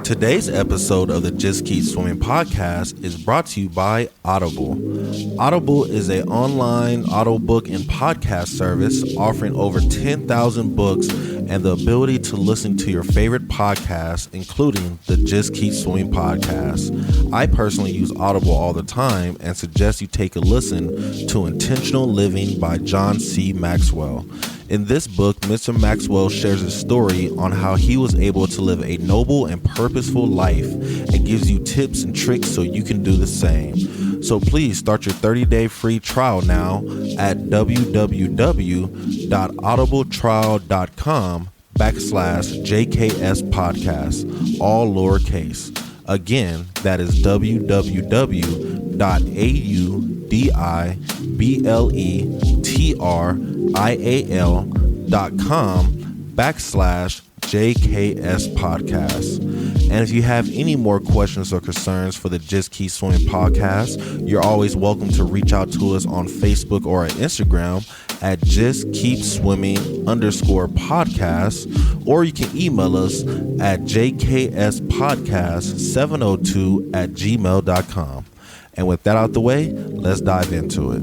Today's episode of the Just Keep Swimming podcast is brought to you by Audible. Audible is an online audiobook and podcast service offering over 10,000 books and the ability to listen to your favorite podcasts, including the Just Keep Swimming podcast. I personally use Audible all the time and suggest you take a listen to Intentional Living by John C. Maxwell. In this book, Mr. Maxwell shares his story on how he was able to live a noble and purposeful life and gives you tips and tricks so you can do the same. So please start your 30-day free trial now at www.audibletrial.com/JKS podcast, all lowercase. Again, that is www.audibletrial.com/JKS podcast. And if you have any more questions or concerns for the Just Keep Swimming podcast, you're always welcome to reach out to us on Facebook or at Instagram at justkeepswimming_podcast, or you can email us at jkspodcast702@gmail.com. And with that out the way, let's dive into it.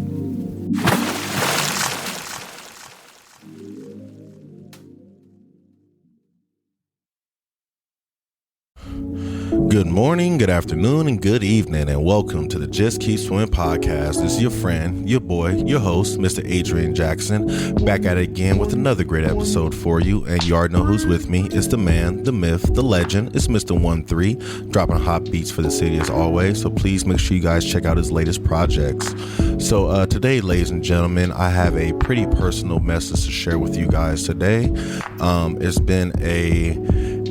Good morning, good afternoon, and good evening, and welcome to the Just Keep Swimming podcast. This is your friend, your boy, your host, Mr. Adrian Jackson, back at it again with another great episode for you. And you already know who's with me. It's the man, the myth, the legend. It's Mr. 13, dropping hot beats for the city as always. So please make sure you guys check out his latest projects. So today, ladies and gentlemen, I have a pretty personal message to share with you guys today. It's been a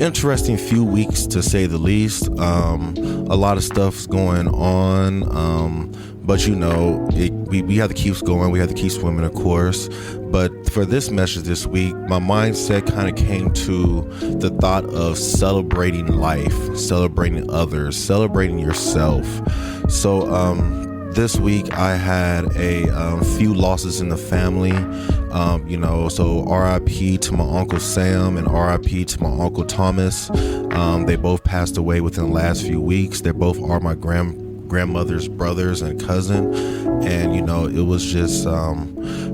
interesting few weeks, to say the least. A lot of stuff's going on, but you know, we have to keep going. We have to keep swimming, of course. But for this message this week, my mindset kind of came to the thought of celebrating life, celebrating others, celebrating yourself. So this week I had a few losses in the family. So RIP to my Uncle Sam and RIP to my Uncle Thomas. They both passed away within the last few weeks. They both are my grandmother's brothers and cousin. And, it was just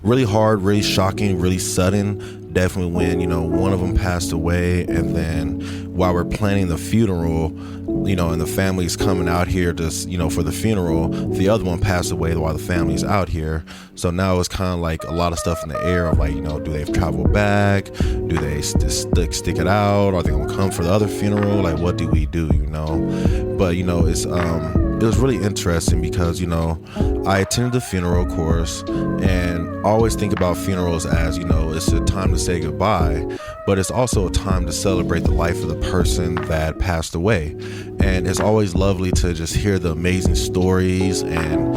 really hard, really shocking, really sudden. Definitely when, one of them passed away, and then while we're planning the funeral, and the family's coming out here to, for the funeral, the other one passed away while the family's out here. So now it's kind of like a lot of stuff in the air of like, do they travel back? Do they stick it out? Are they going to come for the other funeral? Like, what do we do, But, it was really interesting because, I attended the funeral, of course, and I always think about funerals as, it's a time to say goodbye, but it's also a time to celebrate the life of the person that passed away. And it's always lovely to just hear the amazing stories and,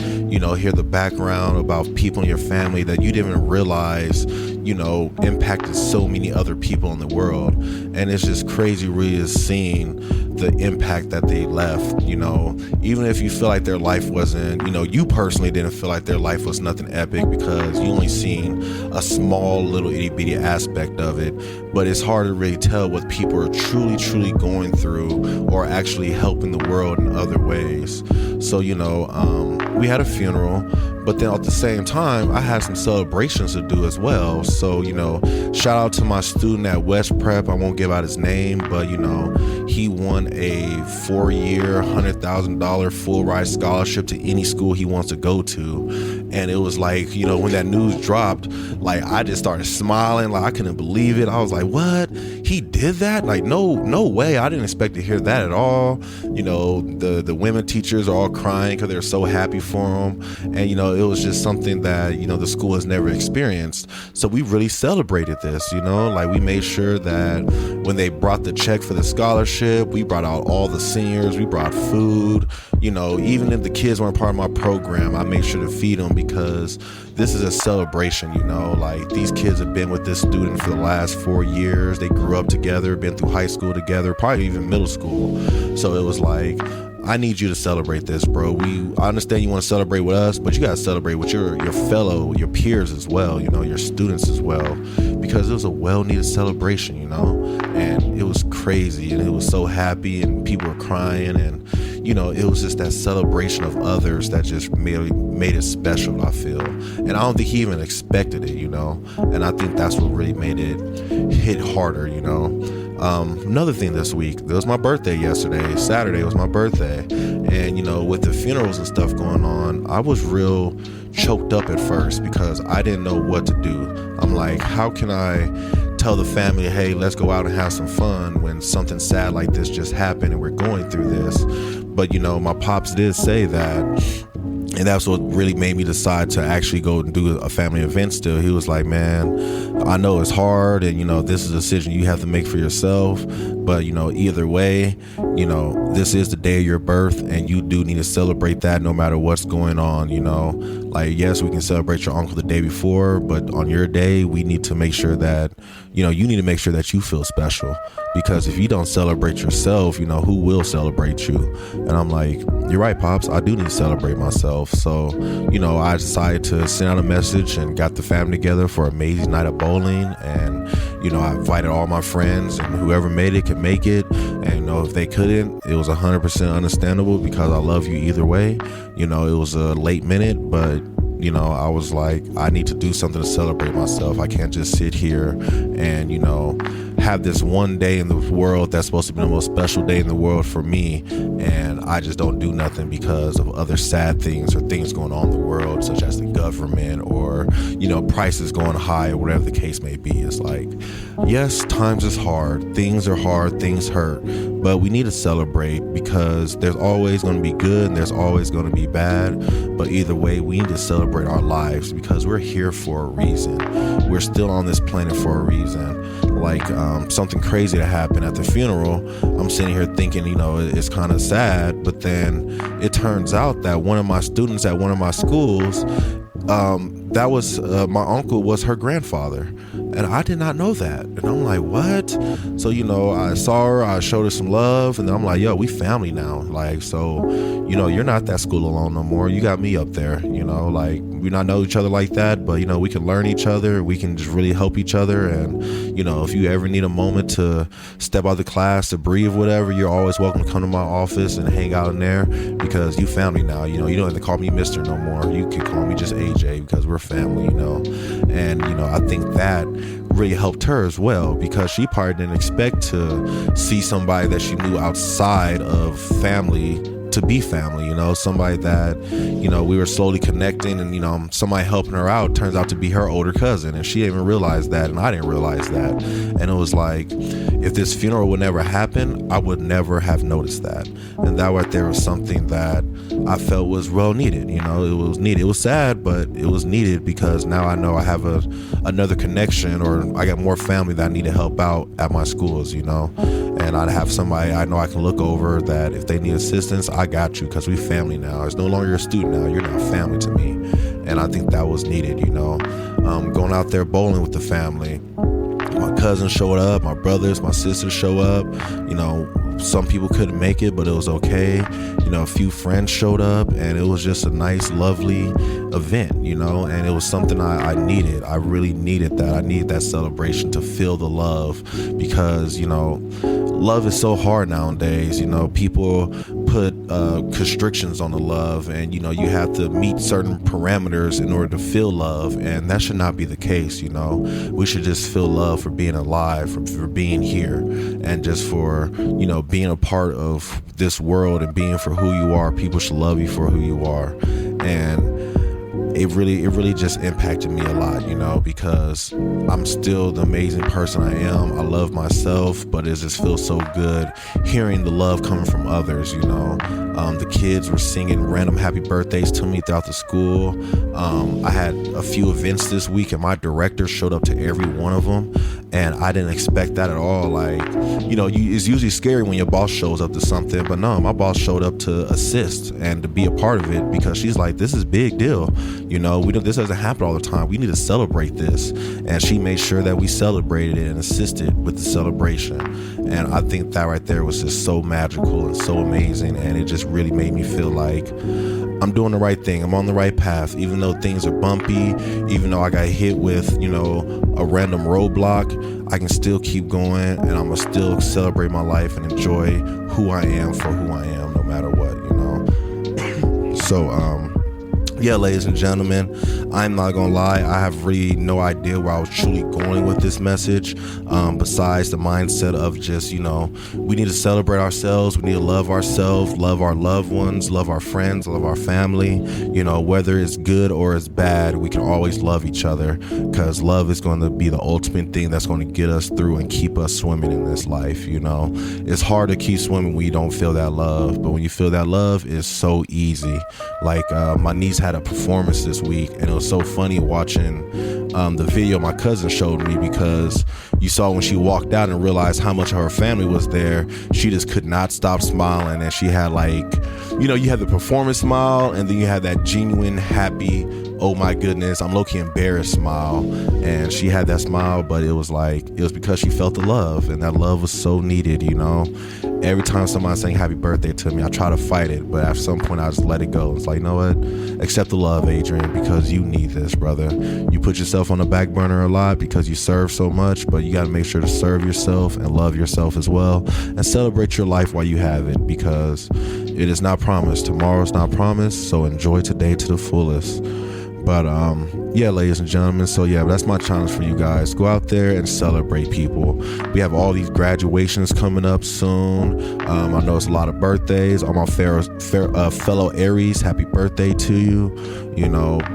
hear the background about people in your family that you didn't even realize, impacted so many other people in the world. And it's just crazy really seeing the impact that they left, even if you feel like their life wasn't, you personally didn't feel like their life was nothing epic because you only seen a small little itty bitty aspect of it. But it's hard to really tell what people are truly going through or actually helping the world in other ways. So, we had a funeral, but then at the same time, I had some celebrations to do as well. So, shout out to my student at West Prep. I won't give out his name, but, he won a 4-year, $100,000 full ride scholarship to any school he wants to go to. And it was like, when that news dropped, like I just started smiling, like I couldn't believe it. I was like, what? He did that? Like, no way. I didn't expect to hear that at all. The women teachers are all crying because they're so happy for him. And, it was just something that, the school has never experienced. So we really celebrated this, like we made sure that when they brought the check for the scholarship, we brought out all the seniors, we brought food, even if the kids weren't part of my program, I made sure to feed them because this is a celebration, like these kids have been with this student for the last 4 years. They grew up together, been through high school together, probably even middle school. So it was like, I need you to celebrate this, bro. I understand you want to celebrate with us, but you got to celebrate with your peers as well, your students as well, because it was a well-needed celebration, and it was crazy, and it was so happy, and people were crying, and it was just that celebration of others that just made it special, I feel. And I don't think he even expected it, and I think that's what really made it hit harder, Another thing this week, it was my birthday yesterday. Saturday was my birthday, and with the funerals and stuff going on, I was real choked up at first because I didn't know what to do. I'm like, how can I tell the family, hey, let's go out and have some fun when something sad like this just happened and we're going through this? But my pops did say that, and that's what really made me decide to actually go and do a family event still. He was like, man, I know it's hard, and this is a decision you have to make for yourself, but either way, this is the day of your birth, and you do need to celebrate that no matter what's going on. Like, yes, we can celebrate your uncle the day before, but on your day, we need to make sure that you need to make sure that you feel special, because if you don't celebrate yourself, who will celebrate you? And I'm like, you're right, Pops, I do need to celebrate myself. So I decided to send out a message and got the family together for an amazing night of bowling, and I invited all my friends, and whoever made it could make it, and if they couldn't, it was 100% understandable, because I love you either way. It was a late minute, but I was like, I need to do something to celebrate myself. I can't just sit here and have this one day in the world that's supposed to be the most special day in the world for me, and I just don't do nothing because of other sad things or things going on in the world, such as the government or prices going high or whatever the case may be. It's like, yes, times is hard, things are hard, things hurt, but we need to celebrate, because there's always going to be good and there's always going to be bad, but either way, we need to celebrate our lives, because we're here for a reason. We're still on this planet for a reason. Like something crazy that happened at the funeral, I'm sitting here thinking, it's kind of sad, but then it turns out that one of my students at one of my schools, that was my uncle was her grandfather, and I did not know that. And I'm like, what? So I saw her, I showed her some love, and then I'm like, yo, we family now. Like, so you're not that school alone no more. You got me up there. Like, we not know each other like that, but we can learn each other, we can just really help each other. And if you ever need a moment to step out of the class to breathe, whatever, you're always welcome to come to my office and hang out in there, because you family now. You don't have to call me Mr. no more. You can call me just AJ, because we're family. And I think that really helped her as well, because she probably didn't expect to see somebody that she knew outside of family to be family, somebody that, we were slowly connecting, and, somebody helping her out turns out to be her older cousin, and she didn't even realize that, and I didn't realize that. And it was like, if this funeral would never happen, I would never have noticed that. And that right there was something that I felt was well needed. It was needed. It was sad, but it was needed, because now I know I have another connection, or I got more family that I need to help out at my schools, and I'd have somebody I know I can look over, that if they need assistance, I got you, because we family now. It's no longer your student now, you're now family to me. And I think that was needed. Going out there bowling with the family, my cousins showed up, my brothers, my sisters show up. Some people couldn't make it, but it was okay. A few friends showed up, and it was just a nice, lovely event, and it was something I needed. I really needed that. I needed that celebration to feel the love, because, love is so hard nowadays. People put constrictions on the love, and you have to meet certain parameters in order to feel love, and that should not be the case. We should just feel love for being alive, for being here, and just for being a part of this world, and being for who you are. People should love you for who you are. And it really just impacted me a lot, because I'm still the amazing person I am. I love myself, but it just feels so good hearing the love coming from others. The kids were singing random happy birthdays to me throughout the school. I had a few events this week, and my director showed up to every one of them, and I didn't expect that at all. Like, it's usually scary when your boss shows up to something, but no, my boss showed up to assist and to be a part of it, because she's like, this is a big deal. This doesn't happen all the time. We need to celebrate this. And she made sure that we celebrated it and assisted with the celebration. And I think that right there was just so magical and so amazing. And it just really made me feel like I'm doing the right thing. I'm on the right path, even though things are bumpy, even though I got hit with, a random roadblock. I can still keep going, and I'm gonna still celebrate my life and enjoy who I am for who I am, no matter what. So, yeah, ladies and gentlemen, I'm not gonna lie, I have really no idea where I was truly going with this message, besides the mindset of just, we need to celebrate ourselves, we need to love ourselves, love our loved ones, love our friends, love our family. Whether it's good or it's bad, we can always love each other, because love is going to be the ultimate thing that's going to get us through and keep us swimming in this life. It's hard to keep swimming when you don't feel that love, but when you feel that love, it's so easy. Like, my niece had a performance this week, and it was so funny watching the video my cousin showed me, because you saw when she walked out and realized how much of her family was there, she just could not stop smiling. And she had you had the performance smile, and then you had that genuine happy, oh my goodness, I'm low-key embarrassed smile. And she had that smile, but it was because she felt the love, and that love was so needed. Every time somebody's saying happy birthday to me, I try to fight it, but at some point I just let it go. It's like, you know what? Accept the love, Adrian, because you need this, brother. You put yourself on the back burner a lot because you serve so much, but you got to make sure to serve yourself and love yourself as well, and celebrate your life while you have it, because it is not promised. Tomorrow's not promised, so enjoy today to the fullest. But yeah, ladies and gentlemen, so yeah, that's my challenge for you guys. Go out there and celebrate people. We have all these graduations coming up soon. I know it's a lot of birthdays. All my fellow Aries, happy birthday to you.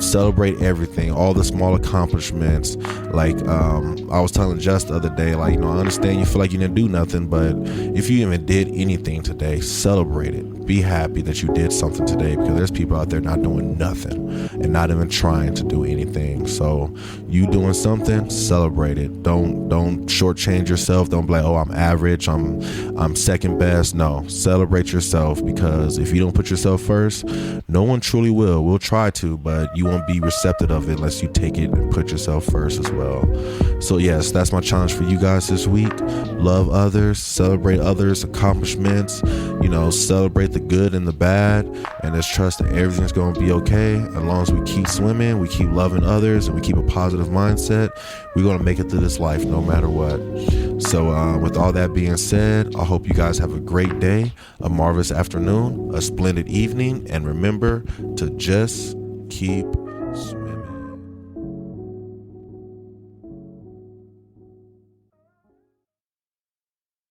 Celebrate everything, all the small accomplishments. Like I was telling Jess the other day, I understand you feel like you didn't do nothing, but if you even did anything today, celebrate it. Be happy that you did something today, because there's people out there not doing nothing and not even trying to do anything. So you doing something, celebrate it. Don't shortchange yourself. Don't be like, oh, I'm average, I'm second best. No, celebrate yourself, because if you don't put yourself first, no one truly will. We'll try to, but you won't be receptive of it unless you take it and put yourself first as well. So yes, that's my challenge for you guys this week. Love others, celebrate others' accomplishments, celebrate the good and the bad, and just trust that everything's going to be okay. As long as we keep swimming, we keep loving others, and we keep a positive mindset, we're going to make it through this life no matter what. So with all that being said, I hope you guys have a great day, a marvelous afternoon, a splendid evening, and remember to just keep swimming.